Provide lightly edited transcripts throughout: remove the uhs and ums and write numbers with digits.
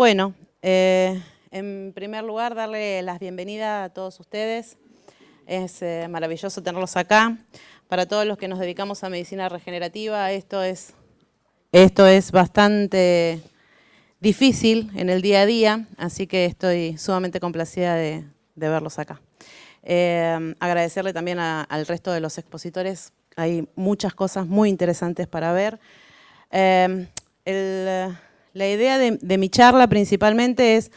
Bueno, en primer lugar, darle las bienvenidas a todos ustedes. Es maravilloso tenerlos acá. Para todos los que nos dedicamos a medicina regenerativa, esto es bastante difícil en el día a día, así que estoy sumamente complacida de verlos acá. Agradecerle también al resto de los expositores. Hay muchas cosas muy interesantes para ver. La idea de mi charla principalmente es,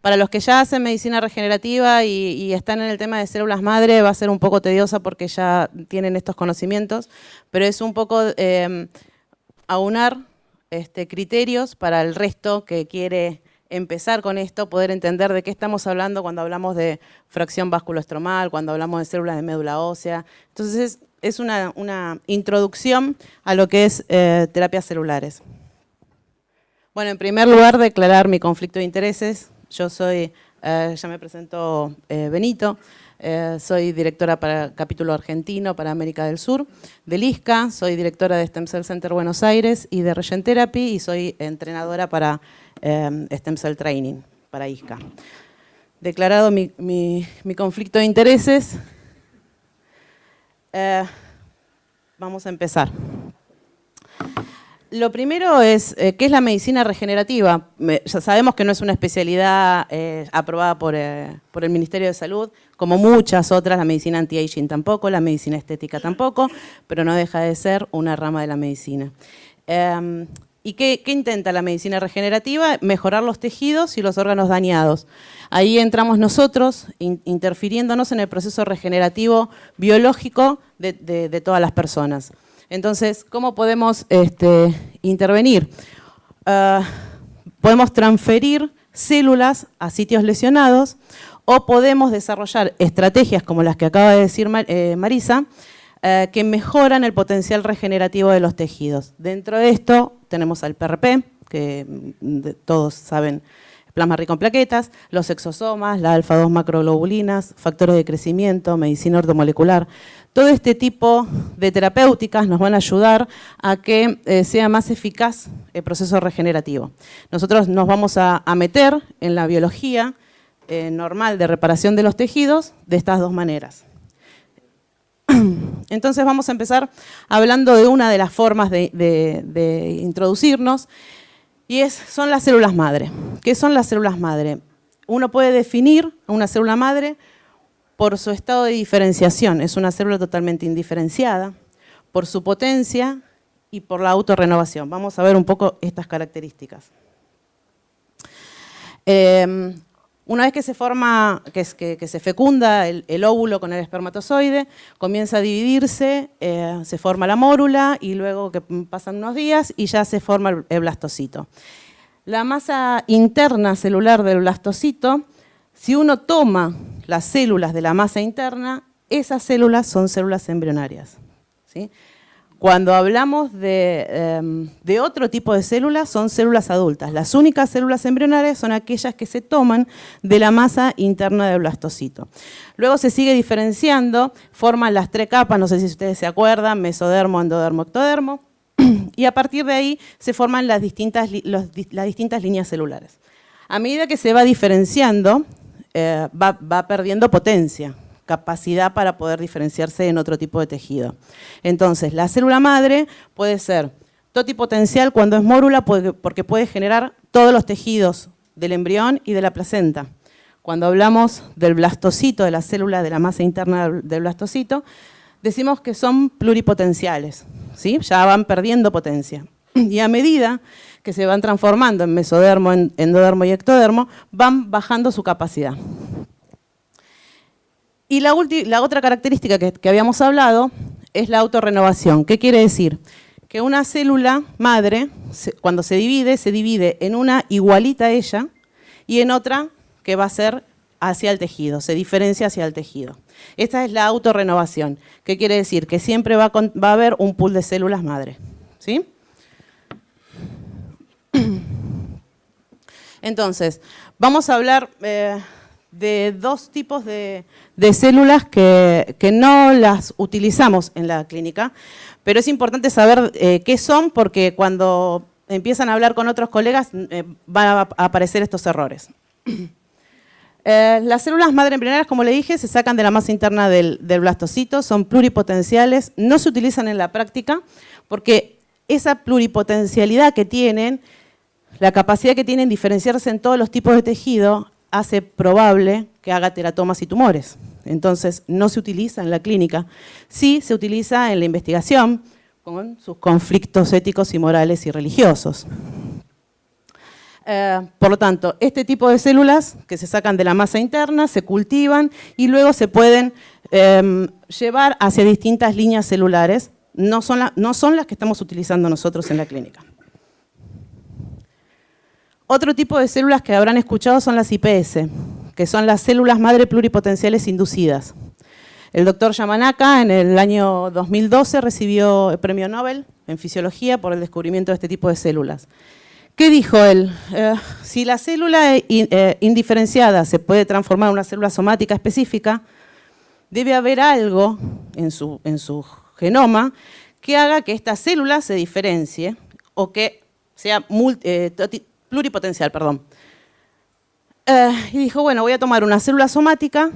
para los que ya hacen medicina regenerativa y están en el tema de células madre, va a ser un poco tediosa porque ya tienen estos conocimientos, pero es un poco aunar criterios para el resto que quiere empezar con esto, poder entender de qué estamos hablando cuando hablamos de fracción vasculoestromal, cuando hablamos de células de médula ósea. Entonces es una introducción a lo que es terapias celulares. Bueno, en primer lugar, declarar mi conflicto de intereses. Yo soy, ya me presento, Benito, soy directora para capítulo argentino para América del Sur del ISCA, soy directora de Stem Cell Center Buenos Aires y de Regen Therapy y soy entrenadora para Stem Cell Training para ISCA. Declarado mi conflicto de intereses, vamos a empezar. Lo primero es, ¿qué es la medicina regenerativa? Ya sabemos que no es una especialidad aprobada por el Ministerio de Salud, como muchas otras, la medicina anti-aging tampoco, la medicina estética tampoco, pero no deja de ser una rama de la medicina. ¿Y qué intenta la medicina regenerativa? Mejorar los tejidos y los órganos dañados. Ahí entramos nosotros, interfiriéndonos en el proceso regenerativo biológico de todas las personas. Entonces, ¿cómo podemos intervenir? Podemos transferir células a sitios lesionados o podemos desarrollar estrategias como las que acaba de decir Marisa, que mejoran el potencial regenerativo de los tejidos. Dentro de esto tenemos al PRP, que todos saben, plasma rico en plaquetas, los exosomas, las alfa-2 macroglobulinas, factores de crecimiento, medicina ortomolecular. Todo este tipo de terapéuticas nos van a ayudar a que sea más eficaz el proceso regenerativo. Nosotros nos vamos a meter en la biología normal de reparación de los tejidos de estas dos maneras. Entonces vamos a empezar hablando de una de las formas de introducirnos, y son las células madre. ¿Qué son las células madre? Uno puede definir a una célula madre por su estado de diferenciación. Es una célula totalmente indiferenciada, por su potencia y por la autorrenovación. Vamos a ver un poco estas características. Una vez que se forma, que se fecunda el óvulo con el espermatozoide, comienza a dividirse, se forma la mórula y luego que pasan unos días y ya se forma el blastocito. La masa interna celular del blastocito, si uno toma las células de la masa interna, esas células son células embrionarias, ¿sí? Cuando hablamos de otro tipo de células, son células adultas. Las únicas células embrionarias son aquellas que se toman de la masa interna del blastocito. Luego se sigue diferenciando, forman las tres capas, no sé si ustedes se acuerdan, mesodermo, endodermo, ectodermo, y a partir de ahí se forman las distintas líneas celulares. A medida que se va diferenciando, va perdiendo potencia, capacidad para poder diferenciarse en otro tipo de tejido. Entonces, la célula madre puede ser totipotencial cuando es mórula porque puede generar todos los tejidos del embrión y de la placenta. Cuando hablamos del blastocito, de la célula de la masa interna del blastocito, decimos que son pluripotenciales, ¿sí? Ya van perdiendo potencia. Y a medida que se van transformando en mesodermo, endodermo y ectodermo, van bajando su capacidad. Y la otra característica que habíamos hablado es la autorrenovación. ¿Qué quiere decir? Que una célula madre, cuando se divide en una igualita a ella y en otra que va a ser hacia el tejido, se diferencia hacia el tejido. Esta es la autorrenovación. ¿Qué quiere decir? Que siempre va a haber un pool de células madre, ¿sí? Entonces, vamos a hablar de dos tipos de células que no las utilizamos en la clínica, pero es importante saber qué son porque cuando empiezan a hablar con otros colegas, van a aparecer estos errores. Las células madre embrionarias, como le dije, se sacan de la masa interna del blastocito, son pluripotenciales, no se utilizan en la práctica porque esa pluripotencialidad que tienen, la capacidad que tienen de diferenciarse en todos los tipos de tejido, hace probable que haga teratomas y tumores. Entonces, no se utiliza en la clínica. Sí se utiliza en la investigación con sus conflictos éticos y morales y religiosos. Por lo tanto, este tipo de células que se sacan de la masa interna, se cultivan y luego se pueden llevar hacia distintas líneas celulares. No son las que estamos utilizando nosotros en la clínica. Otro tipo de células que habrán escuchado son las IPS, que son las células madre pluripotenciales inducidas. El doctor Yamanaka en el año 2012 recibió el premio Nobel en fisiología por el descubrimiento de este tipo de células. ¿Qué dijo él? Si la célula indiferenciada se puede transformar en una célula somática específica, debe haber algo en su genoma que haga que esta célula se diferencie o que sea pluripotencial. Y dijo, bueno, voy a tomar una célula somática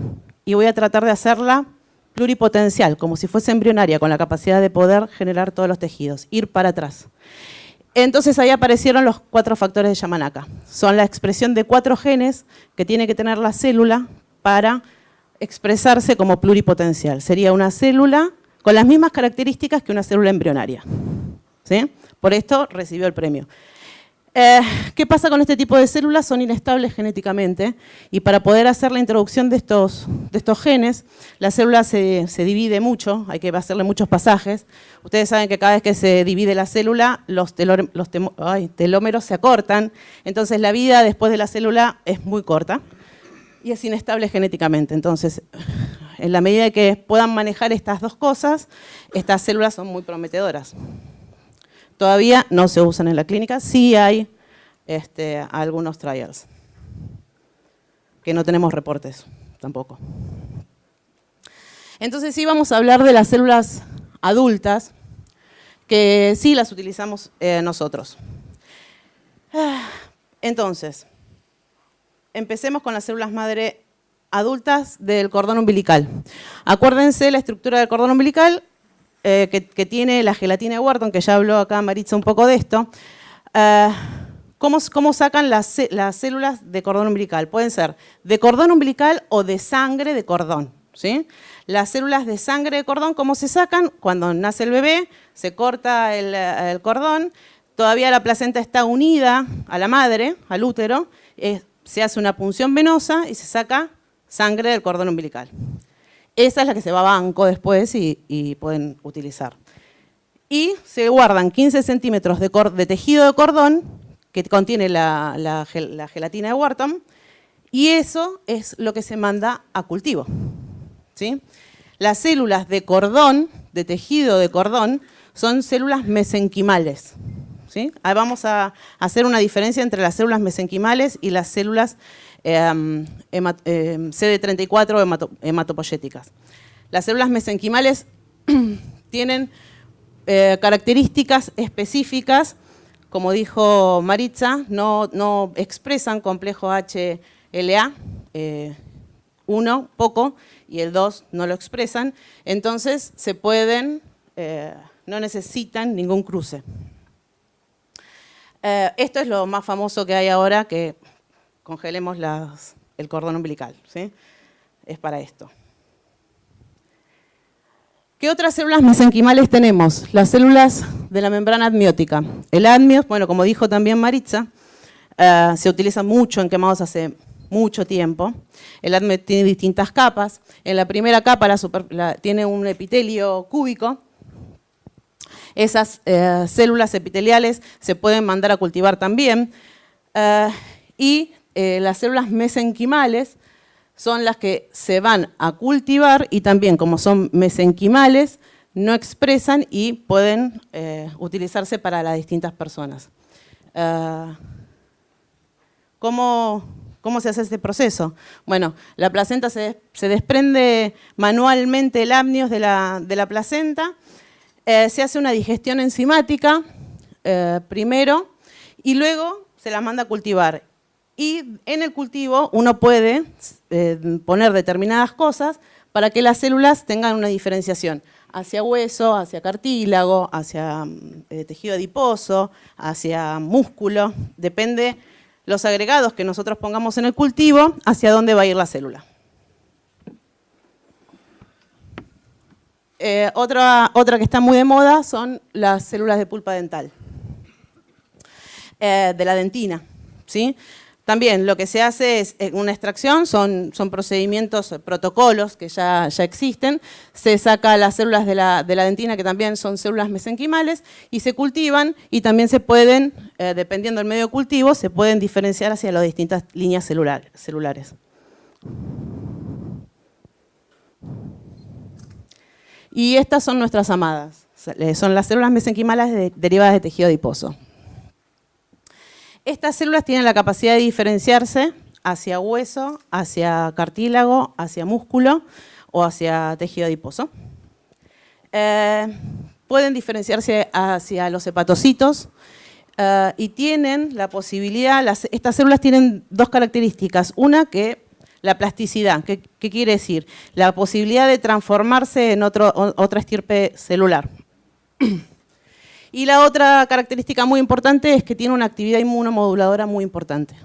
y voy a tratar de hacerla pluripotencial, como si fuese embrionaria, con la capacidad de poder generar todos los tejidos, ir para atrás. Entonces ahí aparecieron los 4 factores de Yamanaka. Son la expresión de 4 genes que tiene que tener la célula para expresarse como pluripotencial. Sería una célula con las mismas características que una célula embrionaria. ¿Sí? Por esto recibió el premio. ¿Qué pasa con este tipo de células? Son inestables genéticamente y para poder hacer la introducción de estos genes, la célula se divide mucho, hay que hacerle muchos pasajes. Ustedes saben que cada vez que se divide la célula, los telómeros se acortan, entonces la vida después de la célula es muy corta y es inestable genéticamente. Entonces, en la medida que puedan manejar estas dos cosas, estas células son muy prometedoras. Todavía no se usan en la clínica, sí hay algunos trials, que no tenemos reportes tampoco. Entonces sí vamos a hablar de las células adultas, que sí las utilizamos nosotros. Entonces, empecemos con las células madre adultas del cordón umbilical. Acuérdense la estructura del cordón umbilical, que tiene la gelatina de Wharton, que ya habló acá Maritza un poco de esto. ¿Cómo sacan las células de cordón umbilical? Pueden ser de cordón umbilical o de sangre de cordón, ¿sí? Las células de sangre de cordón, ¿cómo se sacan? Cuando nace el bebé, se corta el cordón, todavía la placenta está unida a la madre, al útero, se hace una punción venosa y se saca sangre del cordón umbilical. Esa es la que se va a banco después y pueden utilizar. Y se guardan 15 centímetros de tejido de cordón que contiene la gelatina de Wharton y eso es lo que se manda a cultivo. ¿Sí? Las células de cordón, de tejido de cordón, son células mesenquimales. ¿Sí? Ahí vamos a hacer una diferencia entre las células mesenquimales y las células CD34 hematopoyéticas. Las células mesenquimales tienen características específicas, como dijo Maritza, no expresan complejo HLA, 1 poco y el 2 no lo expresan, entonces se pueden, no necesitan ningún cruce. Esto es lo más famoso que hay ahora, que congelemos el cordón umbilical, ¿sí? Es para esto. ¿Qué otras células mesenquimales tenemos? Las células de la membrana amniótica. El amnios, bueno, como dijo también Maritza, se utiliza mucho en quemados hace mucho tiempo. El amnios tiene distintas capas. En la primera capa tiene un epitelio cúbico. Esas células epiteliales se pueden mandar a cultivar también. Las células mesenquimales son las que se van a cultivar y también, como son mesenquimales, no expresan y pueden utilizarse para las distintas personas. ¿Cómo se hace este proceso? Bueno, la placenta se desprende manualmente el amnios de la placenta, se hace una digestión enzimática primero, y luego se las manda a cultivar. Y en el cultivo uno puede poner determinadas cosas para que las células tengan una diferenciación hacia hueso, hacia cartílago, hacia tejido adiposo, hacia músculo. Depende los agregados que nosotros pongamos en el cultivo, hacia dónde va a ir la célula. Otra que está muy de moda son las células de pulpa dental, de la dentina, ¿sí? También lo que se hace es una extracción, son procedimientos, protocolos que ya existen. Se saca las células de la dentina, que también son células mesenquimales, y se cultivan y también se pueden, dependiendo del medio de cultivo, se pueden diferenciar hacia las distintas líneas celulares. Y estas son nuestras amadas, son las células mesenquimales derivadas de tejido adiposo. Estas células tienen la capacidad de diferenciarse hacia hueso, hacia cartílago, hacia músculo o hacia tejido adiposo. Pueden diferenciarse hacia los hepatocitos y tienen la posibilidad, estas células tienen dos características. Una, que la plasticidad, ¿qué quiere decir? La posibilidad de transformarse en otra estirpe celular. Y la otra característica muy importante es que tiene una actividad inmunomoduladora muy importante.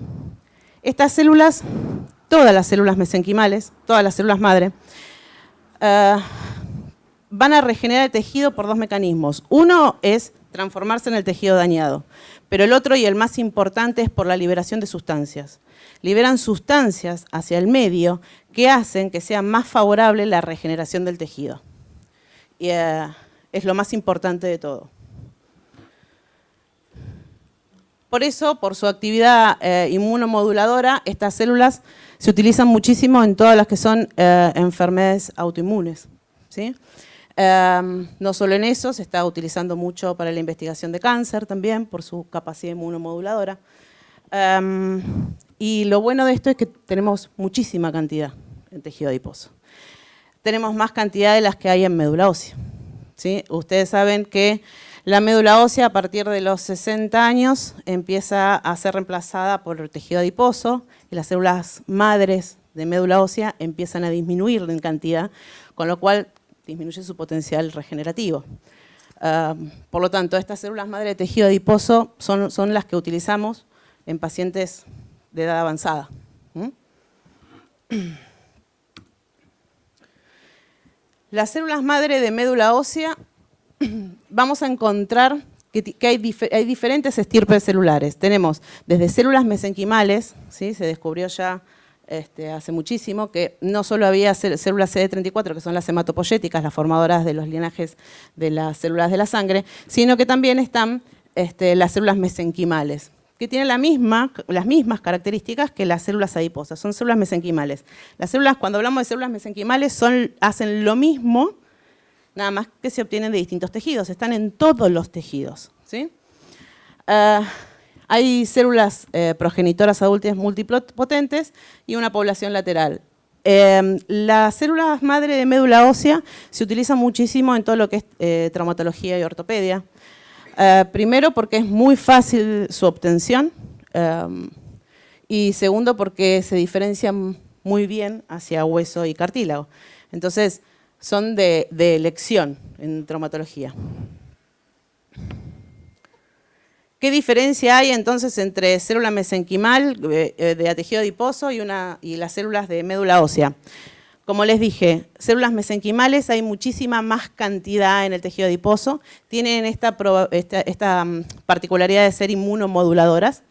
Estas células, todas las células mesenquimales, todas las células madre, van a regenerar el tejido por dos mecanismos. Uno es transformarse en el tejido dañado, pero el otro y el más importante es por la liberación de sustancias. Liberan sustancias hacia el medio que hacen que sea más favorable la regeneración del tejido. Y es lo más importante de todo. Por eso, por su actividad inmunomoduladora, estas células se utilizan muchísimo en todas las que son enfermedades autoinmunes, ¿sí? No solo en eso, se está utilizando mucho para la investigación de cáncer también, por su capacidad inmunomoduladora. Y lo bueno de esto es que tenemos muchísima cantidad en tejido adiposo. Tenemos más cantidad de las que hay en médula ósea, ¿sí? Ustedes saben que la médula ósea a partir de los 60 años empieza a ser reemplazada por el tejido adiposo y las células madres de médula ósea empiezan a disminuir en cantidad, con lo cual disminuye su potencial regenerativo. Por lo tanto, estas células madre de tejido adiposo son las que utilizamos en pacientes de edad avanzada. Las células madre de médula ósea, vamos a encontrar que hay diferentes estirpes celulares. Tenemos desde células mesenquimales, ¿sí? Se descubrió ya hace muchísimo que no solo había células CD34, que son las hematopoyéticas, las formadoras de los linajes de las células de la sangre, sino que también están las células mesenquimales, que tienen las mismas características que las células adiposas, son células mesenquimales. Las células, cuando hablamos de células mesenquimales, hacen lo mismo, nada más que se obtienen de distintos tejidos, están en todos los tejidos, ¿sí? Hay células progenitoras adultas multipotentes y una población lateral. Las células madre de médula ósea se utilizan muchísimo en todo lo que es traumatología y ortopedia. Primero porque es muy fácil su obtención y segundo porque se diferencian muy bien hacia hueso y cartílago. Entonces, son de elección en traumatología. ¿Qué diferencia hay entonces entre célula mesenquimal de tejido adiposo y las células de médula ósea? Como les dije, células mesenquimales hay muchísima más cantidad en el tejido adiposo, tienen esta particularidad de ser inmunomoduladoras.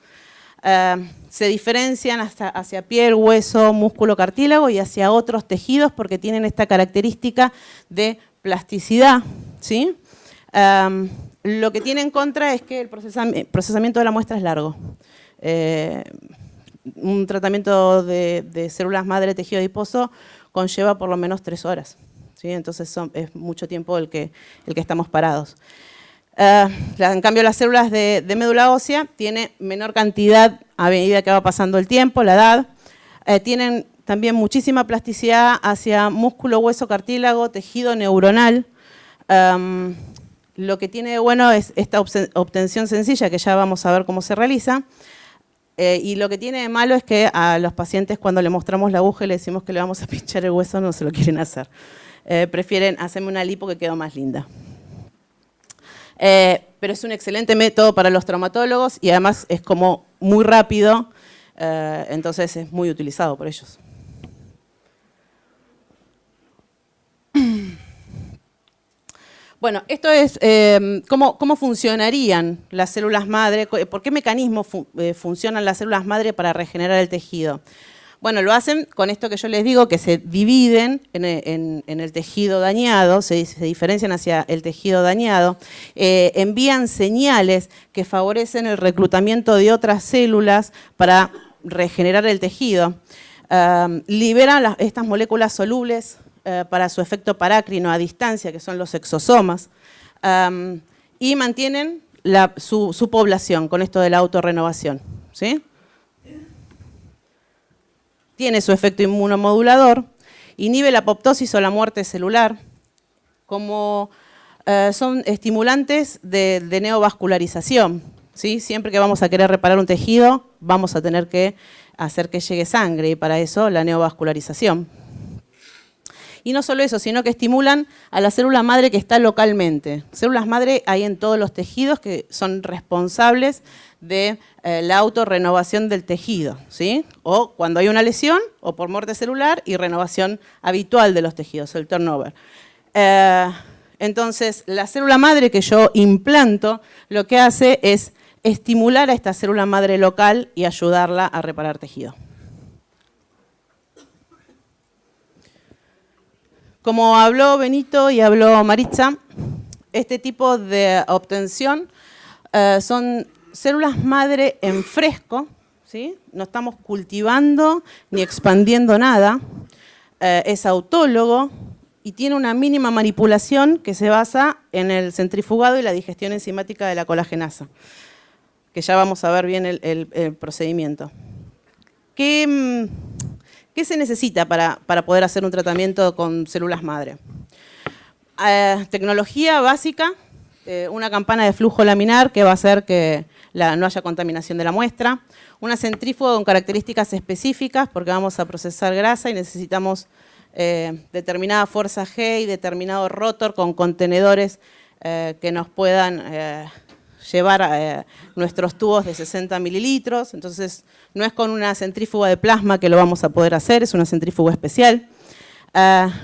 Se diferencian hacia piel, hueso, músculo, cartílago y hacia otros tejidos porque tienen esta característica de plasticidad, ¿sí? Lo que tiene en contra es que el procesamiento de la muestra es largo. Un tratamiento de células madre de tejido adiposo conlleva por lo menos 3 horas, ¿sí? Entonces es mucho tiempo el que estamos parados. En cambio, las células de médula ósea tienen menor cantidad a medida que va pasando el tiempo, la edad. Tienen también muchísima plasticidad hacia músculo, hueso, cartílago, tejido neuronal. Lo que tiene de bueno es esta obtención sencilla, que ya vamos a ver cómo se realiza. Y lo que tiene de malo es que a los pacientes, cuando le mostramos la aguja y le decimos que le vamos a pinchar el hueso, no se lo quieren hacer. Prefieren hacerme una lipo que quedó más linda. Pero es un excelente método para los traumatólogos y además es como muy rápido, entonces es muy utilizado por ellos. Bueno, esto es cómo funcionarían las células madre, por qué mecanismo funcionan las células madre para regenerar el tejido. Bueno, lo hacen con esto que yo les digo, que se dividen en el tejido dañado, se diferencian hacia el tejido dañado, envían señales que favorecen el reclutamiento de otras células para regenerar el tejido, liberan estas moléculas solubles para su efecto parácrino a distancia, que son los exosomas, y mantienen su población con esto de la autorrenovación, ¿sí? Tiene su efecto inmunomodulador, inhibe la apoptosis o la muerte celular, como son estimulantes de neovascularización, ¿sí? Siempre que vamos a querer reparar un tejido, vamos a tener que hacer que llegue sangre, y para eso la neovascularización. Y no solo eso, sino que estimulan a la célula madre que está localmente. Células madre hay en todos los tejidos que son responsables de la autorrenovación del tejido, ¿sí? O cuando hay una lesión, o por muerte celular, y renovación habitual de los tejidos, el turnover. Entonces, la célula madre que yo implanto, lo que hace es estimular a esta célula madre local y ayudarla a reparar tejido. Como habló Benito y habló Maritza, este tipo de obtención son células madre en fresco, ¿sí? No estamos cultivando ni expandiendo nada, es autólogo y tiene una mínima manipulación que se basa en el centrifugado y la digestión enzimática de la colagenasa, que ya vamos a ver bien el procedimiento. ¿Qué se necesita para poder hacer un tratamiento con células madre? Tecnología básica, una campana de flujo laminar que va a hacer que no haya contaminación de la muestra, una centrífuga con características específicas porque vamos a procesar grasa y necesitamos determinada fuerza G y determinado rotor con contenedores que nos puedan llevar nuestros tubos de 60 mililitros, entonces no es con una centrífuga de plasma que lo vamos a poder hacer, es una centrífuga especial.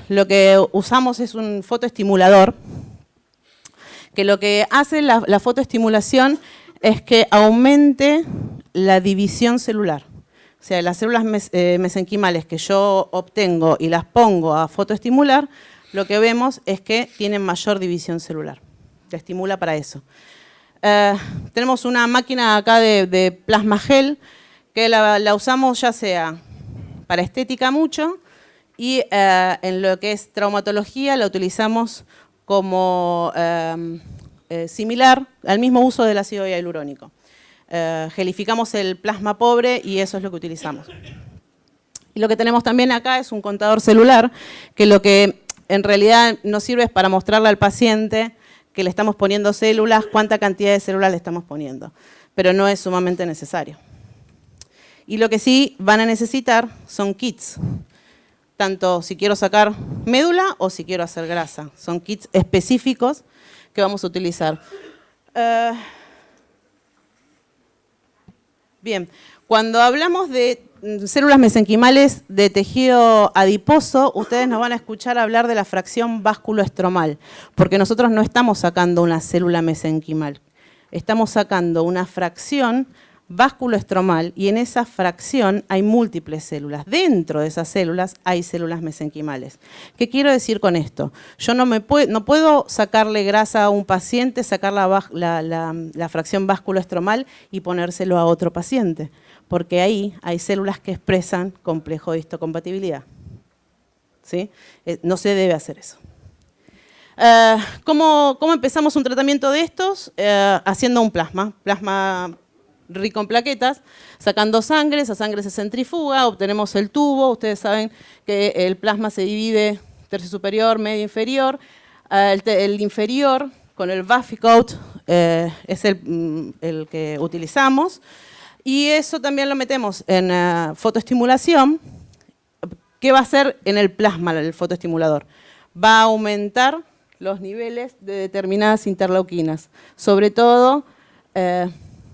Lo que usamos es un fotoestimulador, que lo que hace la fotoestimulación es que aumente la división celular. O sea, las células mesenquimales que yo obtengo y las pongo a fotoestimular, lo que vemos es que tienen mayor división celular. Se estimula para eso. Tenemos una máquina acá de plasma gel que la usamos ya sea para estética mucho y en lo que es traumatología la utilizamos como similar al mismo uso del ácido hialurónico. Gelificamos el plasma pobre y eso es lo que utilizamos. Y lo que tenemos también acá es un contador celular, que lo que en realidad nos sirve es para mostrarle al paciente que le estamos poniendo células, cuánta cantidad de células le estamos poniendo, pero no es sumamente necesario. Y lo que sí van a necesitar son kits, tanto si quiero sacar médula o si quiero hacer grasa. Son kits específicos que vamos a utilizar. Bien, cuando hablamos de células mesenquimales de tejido adiposo, ustedes nos van a escuchar hablar de la fracción vasculoestromal, porque nosotros no estamos sacando una célula mesenquimal, estamos sacando una fracción vasculoestromal y en esa fracción hay múltiples células. Dentro de esas células hay células mesenquimales. ¿Qué quiero decir con esto? Yo no puedo sacarle grasa a un paciente, sacar la fracción vasculoestromal y ponérselo a otro paciente, porque ahí hay células que expresan complejo de histocompatibilidad. ¿Sí? No se debe hacer eso. ¿Cómo empezamos un tratamiento de estos? Haciendo un plasma rico en plaquetas, sacando sangre, esa sangre se centrifuga, obtenemos el tubo, ustedes saben que el plasma se divide tercio superior, medio inferior, el inferior con el Buffy-Coat, es el que utilizamos. Y eso también lo metemos en fotoestimulación. ¿Qué va a hacer en el plasma el fotoestimulador? Va a aumentar los niveles de determinadas interleuquinas, sobre todo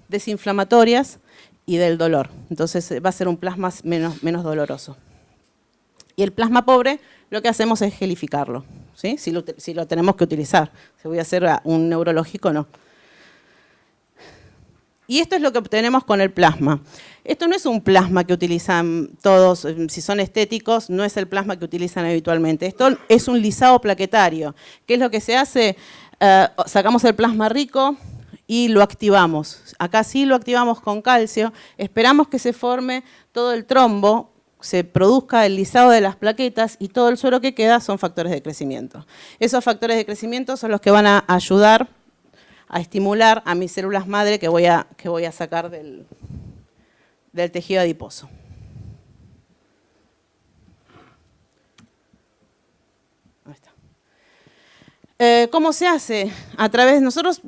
desinflamatorias y del dolor. Entonces va a ser un plasma menos doloroso. Y el plasma pobre lo que hacemos es gelificarlo, ¿sí? Si lo tenemos que utilizar. Si voy a hacer un neurológico, no. Y esto es lo que obtenemos con el plasma. Esto no es un plasma que utilizan todos, si son estéticos, no es el plasma que utilizan habitualmente. Esto es un lisado plaquetario. ¿Qué es lo que se hace? Sacamos el plasma rico y lo activamos. Acá sí lo activamos con calcio, esperamos que se forme todo el trombo, se produzca el lisado de las plaquetas y todo el suero que queda son factores de crecimiento. Esos factores de crecimiento son los que van a ayudar a estimular a mis células madre que voy a sacar del tejido adiposo. Ahí está. ¿Cómo se hace? A través, nosotros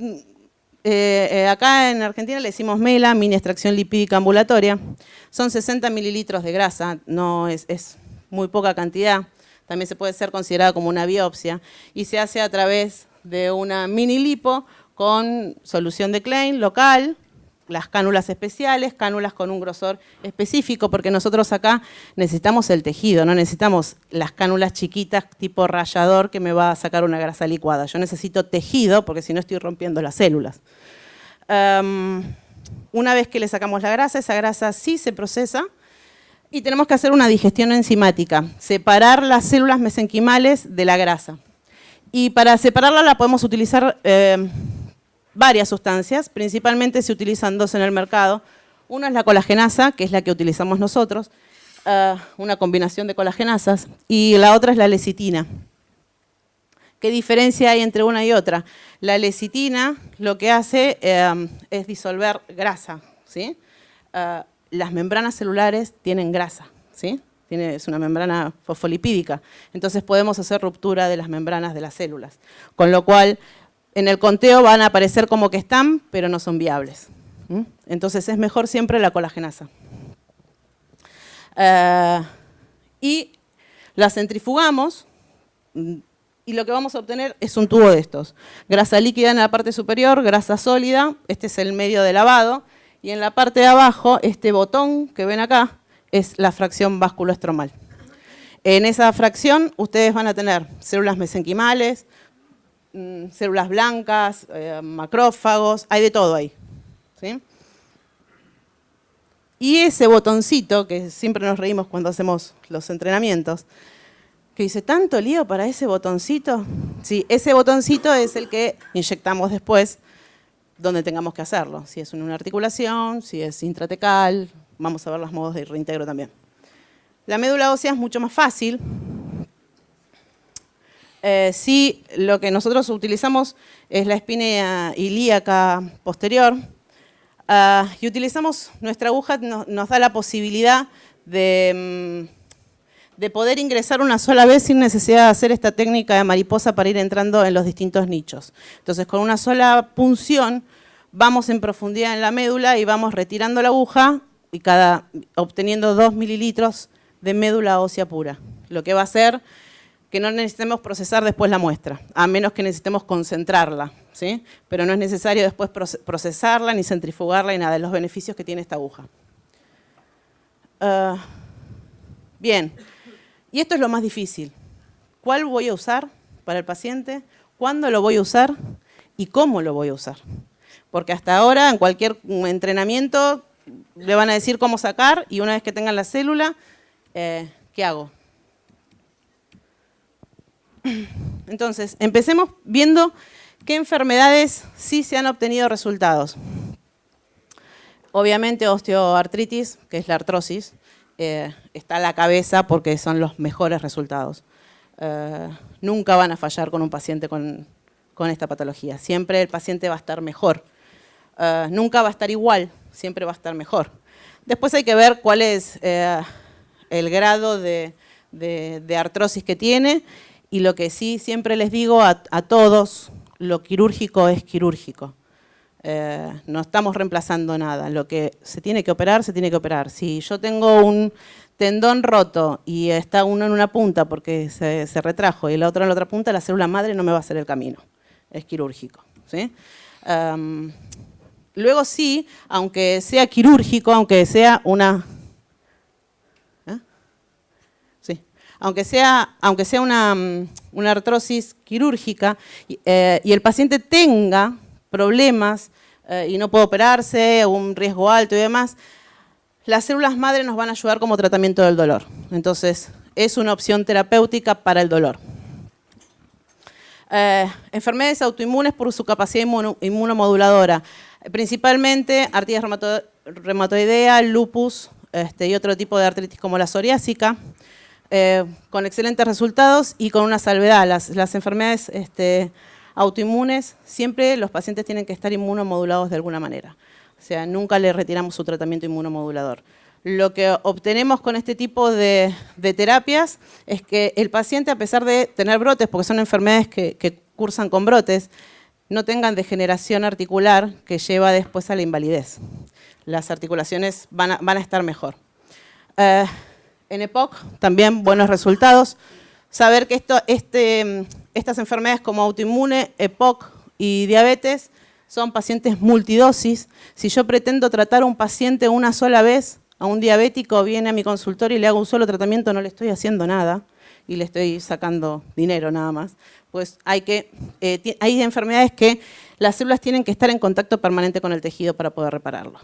acá en Argentina le decimos MELA, mini extracción lipídica ambulatoria. Son 60 mililitros de grasa, no es muy poca cantidad. También se puede ser considerada como una biopsia. Y se hace a través de una mini lipo con solución de Klein local, las cánulas especiales, cánulas con un grosor específico, porque nosotros acá necesitamos el tejido, no necesitamos las cánulas chiquitas tipo rallador que me va a sacar una grasa licuada. Yo necesito tejido, porque si no estoy rompiendo las células. Una vez que le sacamos la grasa, esa grasa sí se procesa y tenemos que hacer una digestión enzimática, separar las células mesenquimales de la grasa. Y para separarla la podemos utilizar varias sustancias, principalmente se utilizan dos en el mercado. Una es la colagenasa, que es la que utilizamos nosotros, una combinación de colagenasas, y la otra es la lecitina. ¿Qué diferencia hay entre una y otra? La lecitina lo que hace es disolver grasa, ¿sí? Las membranas celulares tienen grasa, ¿sí? Es una membrana fosfolipídica, entonces podemos hacer ruptura de las membranas de las células, con lo cual en el conteo van a aparecer como que están, pero no son viables. Entonces es mejor siempre la colagenasa. Y la centrifugamos y lo que vamos a obtener es un tubo de estos. Grasa líquida en la parte superior, grasa sólida, este es el medio de lavado, y en la parte de abajo, este botón que ven acá, es la fracción vasculoestromal. En esa fracción ustedes van a tener células mesenquimales, células blancas, macrófagos, hay de todo ahí, ¿sí? Y ese botoncito, que siempre nos reímos cuando hacemos los entrenamientos, que dice, ¿tanto lío para ese botoncito? Sí, ese botoncito es el que inyectamos después donde tengamos que hacerlo. Si es en una articulación, si es intratecal, vamos a ver los modos de reintegro también. La médula ósea es mucho más fácil. Sí, lo que nosotros utilizamos es la espina ilíaca posterior y utilizamos, nuestra aguja nos da la posibilidad de poder ingresar una sola vez sin necesidad de hacer esta técnica de mariposa para ir entrando en los distintos nichos. Entonces, con una sola punción vamos en profundidad en la médula y vamos retirando la aguja y obteniendo 2 mililitros de médula ósea pura, lo que va a hacer que no necesitemos procesar después la muestra, a menos que necesitemos concentrarla, ¿sí? Pero no es necesario después procesarla, ni centrifugarla, ni nada de los beneficios que tiene esta aguja. Bien, y esto es lo más difícil. ¿Cuál voy a usar para el paciente? ¿Cuándo lo voy a usar? ¿Y cómo lo voy a usar? Porque hasta ahora, en cualquier entrenamiento, le van a decir cómo sacar, y una vez que tengan la célula, ¿qué hago? Entonces, empecemos viendo qué enfermedades sí se han obtenido resultados. Obviamente osteoartritis, que es la artrosis, está a la cabeza porque son los mejores resultados. Nunca van a fallar con un paciente con esta patología. Siempre el paciente va a estar mejor. Nunca va a estar igual, siempre va a estar mejor. Después hay que ver cuál es el grado de artrosis que tiene. Y lo que sí siempre les digo a todos lo quirúrgico es quirúrgico. No estamos reemplazando nada. Lo que se tiene que operar, se tiene que operar. Si yo tengo un tendón roto y está uno en una punta porque se retrajo y la otra en la otra punta, la célula madre no me va a hacer el camino. Es quirúrgico, ¿sí? Luego sí, aunque sea quirúrgico, aunque sea una... Sí. Aunque sea una artrosis quirúrgica y el paciente tenga problemas y no puede operarse, un riesgo alto y demás, las células madre nos van a ayudar como tratamiento del dolor. Entonces, es una opción terapéutica para el dolor. Enfermedades autoinmunes por su capacidad inmunomoduladora, principalmente artritis reumatoidea, lupus y otro tipo de artritis como la psoriásica, con excelentes resultados y con una salvedad. Las enfermedades autoinmunes, siempre los pacientes tienen que estar inmunomodulados de alguna manera. O sea, nunca le retiramos su tratamiento inmunomodulador. Lo que obtenemos con este tipo de terapias es que el paciente, a pesar de tener brotes, porque son enfermedades que cursan con brotes, no tengan degeneración articular que lleva después a la invalidez. Las articulaciones van a estar mejor. En EPOC también buenos resultados. Saber que estas enfermedades como autoinmune, EPOC y diabetes son pacientes multidosis. Si yo pretendo tratar a un paciente una sola vez, a un diabético viene a mi consultorio y le hago un solo tratamiento, no le estoy haciendo nada y le estoy sacando dinero nada más. Pues hay enfermedades que las células tienen que estar en contacto permanente con el tejido para poder repararlo.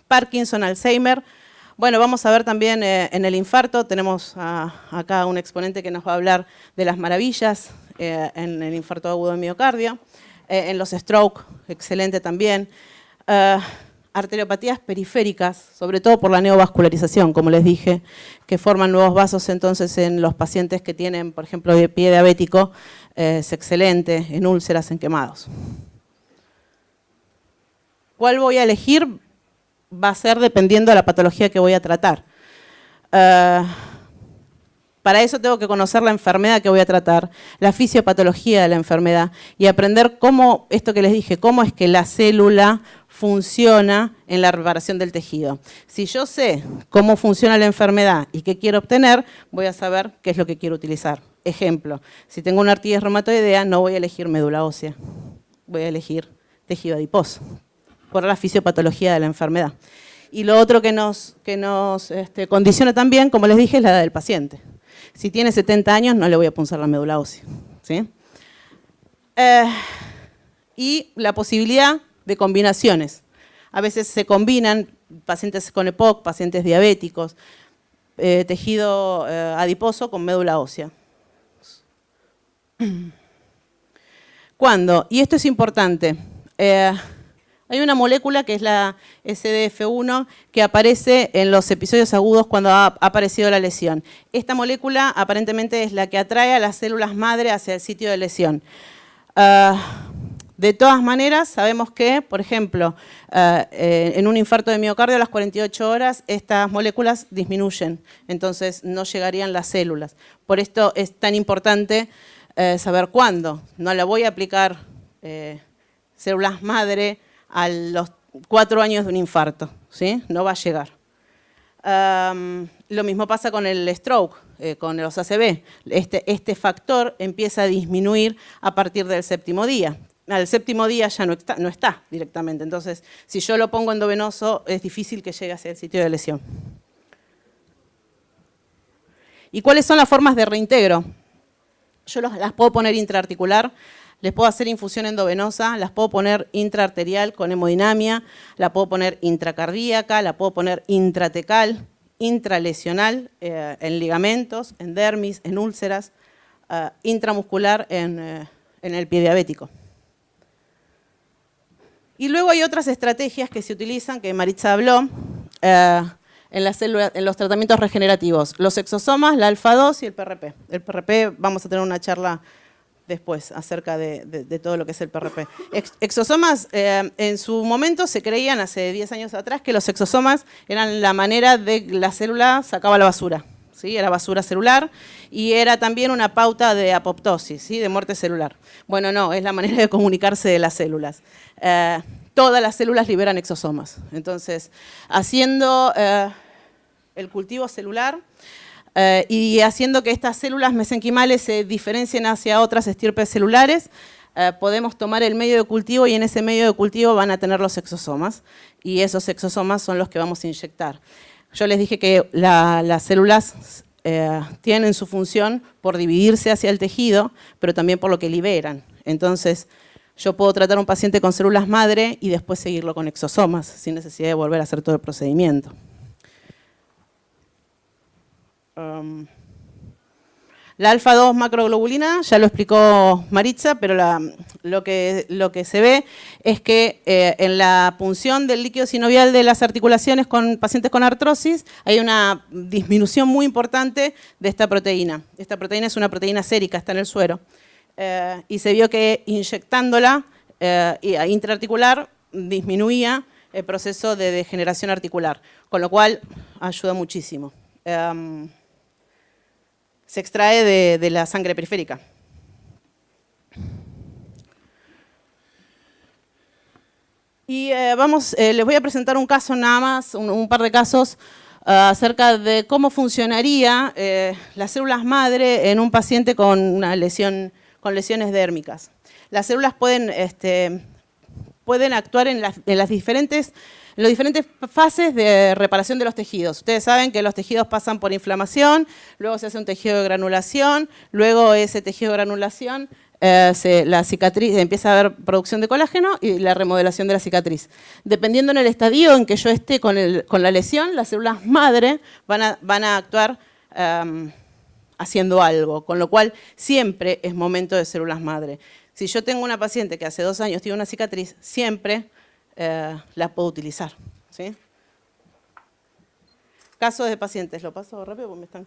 Parkinson, Alzheimer. Bueno, vamos a ver también en el infarto, tenemos acá un exponente que nos va a hablar de las maravillas en el infarto agudo de miocardio, en los stroke, excelente también. Arteriopatías periféricas, sobre todo por la neovascularización, como les dije, que forman nuevos vasos entonces en los pacientes que tienen, por ejemplo, de pie diabético, es excelente, en úlceras, en quemados. ¿Cuál voy a elegir? Va a ser dependiendo de la patología que voy a tratar. Para eso tengo que conocer la enfermedad que voy a tratar, la fisiopatología de la enfermedad y aprender cómo, esto que les dije, cómo es que la célula funciona en la reparación del tejido. Si yo sé cómo funciona la enfermedad y qué quiero obtener, voy a saber qué es lo que quiero utilizar. Ejemplo, si tengo una artritis reumatoidea, no voy a elegir médula ósea, voy a elegir tejido adiposo, por la fisiopatología de la enfermedad. Y lo otro que nos condiciona también, como les dije, es la edad del paciente. Si tiene 70 años, no le voy a punzar la médula ósea, ¿sí? Y la posibilidad de combinaciones. A veces se combinan pacientes con EPOC, pacientes diabéticos, tejido adiposo con médula ósea. ¿Cuándo? Y esto es importante. Hay una molécula que es la SDF1 que aparece en los episodios agudos cuando ha aparecido la lesión. Esta molécula aparentemente es la que atrae a las células madre hacia el sitio de lesión. De todas maneras, sabemos que, por ejemplo, en un infarto de miocardio a las 48 horas estas moléculas disminuyen, entonces no llegarían las células. Por esto es tan importante saber cuándo. No la voy a aplicar células madre a los 4 años de un infarto, ¿sí? No va a llegar. Lo mismo pasa con el stroke, con los ACV. Este factor empieza a disminuir a partir del 7º día. Al 7º día ya no está directamente, entonces si yo lo pongo endovenoso es difícil que llegue hacia el sitio de lesión. ¿Y cuáles son las formas de reintegro? Yo las puedo poner intraarticular, les puedo hacer infusión endovenosa, las puedo poner intraarterial con hemodinamia, la puedo poner intracardíaca, la puedo poner intratecal, intralesional en ligamentos, en dermis, en úlceras, intramuscular en el pie diabético. Y luego hay otras estrategias que se utilizan, que Maritza habló, en los tratamientos regenerativos. Los exosomas, la alfa-2 y el PRP. El PRP, vamos a tener una charla después acerca de todo lo que es el PRP. Exosomas, en su momento se creían, hace 10 años atrás, que los exosomas eran la manera de que la célula sacaba la basura, ¿sí? Era basura celular y era también una pauta de apoptosis, ¿sí? De muerte celular. Bueno, no, es la manera de comunicarse de las células. Todas las células liberan exosomas. Entonces, haciendo el cultivo celular y haciendo que estas células mesenquimales se diferencien hacia otras estirpes celulares, podemos tomar el medio de cultivo y en ese medio de cultivo van a tener los exosomas y esos exosomas son los que vamos a inyectar. Yo les dije que las células tienen su función por dividirse hacia el tejido, pero también por lo que liberan. Entonces, yo puedo tratar a un paciente con células madre y después seguirlo con exosomas, sin necesidad de volver a hacer todo el procedimiento. La alfa-2 macroglobulina, ya lo explicó Maritza, pero lo que se ve es que en la punción del líquido sinovial de las articulaciones con pacientes con artrosis hay una disminución muy importante de esta proteína. Esta proteína es una proteína sérica, está en el suero. Y se vio que inyectándola intraarticular disminuía el proceso de degeneración articular, con lo cual ayuda muchísimo. Se extrae de la sangre periférica. Y les voy a presentar un caso nada más, un par de casos acerca de cómo funcionaría las células madre en un paciente con una lesión, con lesiones dérmicas. Las células pueden actuar en las diferentes fases de reparación de los tejidos. Ustedes saben que los tejidos pasan por inflamación, luego se hace un tejido de granulación, luego ese tejido de granulación, la cicatriz, empieza a haber producción de colágeno y la remodelación de la cicatriz. Dependiendo en el estadio en que yo esté con la lesión, las células madre van a actuar haciendo algo, con lo cual siempre es momento de células madre. Si yo tengo una paciente que hace 2 años tiene una cicatriz, siempre la puedo utilizar, ¿sí? Casos de pacientes, lo paso rápido porque me están...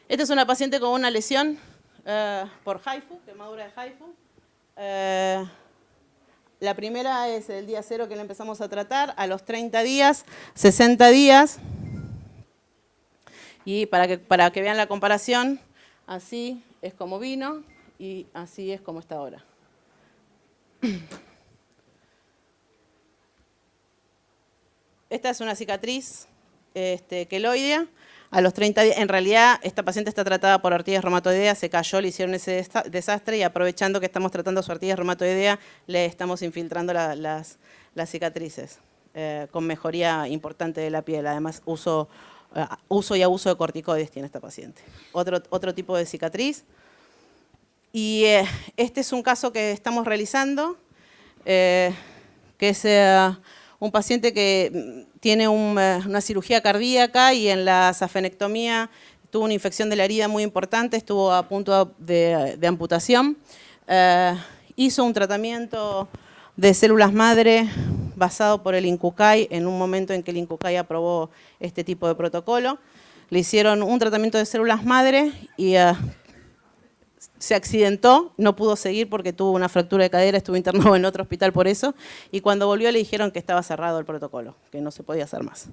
Esta es una paciente con una lesión por HIFU, quemadura de HIFU. La primera es el día 0 que la empezamos a tratar, a los 30 días, 60 días. Y para que vean la comparación, así es como vino y así es como está ahora. Esta es una cicatriz queloidea. A los 30 días, en realidad, esta paciente está tratada por artritis reumatoidea, se cayó, le hicieron ese desastre y aprovechando que estamos tratando su artritis reumatoidea, le estamos infiltrando las cicatrices con mejoría importante de la piel. Además, uso y abuso de corticoides tiene esta paciente. Otro tipo de cicatriz. Y este es un caso que estamos realizando, que es un paciente que tiene una cirugía cardíaca y en la safenectomía tuvo una infección de la herida muy importante, estuvo a punto de amputación. Hizo un tratamiento de células madre basado por el INCUCAI en un momento en que el INCUCAI aprobó este tipo de protocolo. Le hicieron un tratamiento de células madre y se accidentó, no pudo seguir porque tuvo una fractura de cadera, estuvo internado en otro hospital por eso, y cuando volvió le dijeron que estaba cerrado el protocolo, que no se podía hacer más,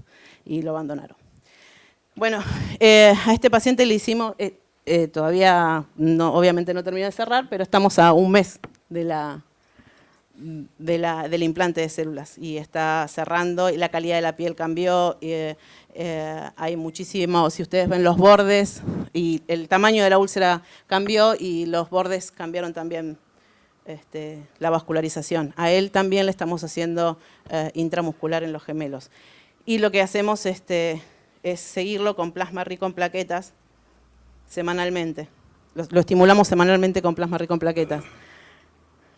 y lo abandonaron. Bueno, a este paciente le hicimos, todavía obviamente no terminó de cerrar, pero estamos a un mes del implante de células, y está cerrando, y la calidad de la piel cambió, hay muchísimo, si ustedes ven los bordes, y el tamaño de la úlcera cambió y los bordes cambiaron también la vascularización. A él también le estamos haciendo intramuscular en los gemelos. Y lo que hacemos es seguirlo con plasma rico en plaquetas semanalmente. Lo estimulamos semanalmente con plasma rico en plaquetas.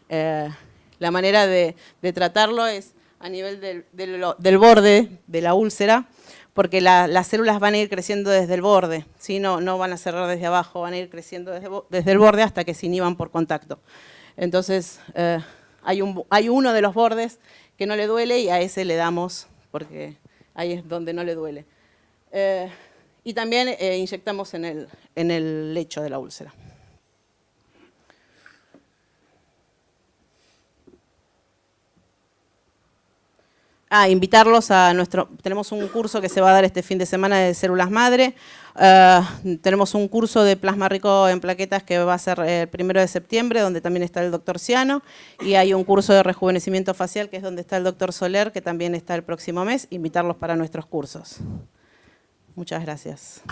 La manera de tratarlo es a nivel del borde de la úlcera, porque las células van a ir creciendo desde el borde, ¿sí? No van a cerrar desde abajo, van a ir creciendo desde el borde hasta que se inhiban por contacto. Entonces, hay uno de los bordes que no le duele y a ese le damos, porque ahí es donde no le duele. Y también inyectamos en el lecho de la úlcera. Invitarlos a tenemos un curso que se va a dar este fin de semana de células madre. Tenemos un curso de plasma rico en plaquetas que va a ser el 1 de septiembre, donde también está el doctor Ciano. Y hay un curso de rejuvenecimiento facial, que es donde está el doctor Soler, que también está el próximo mes. Invitarlos para nuestros cursos. Muchas gracias.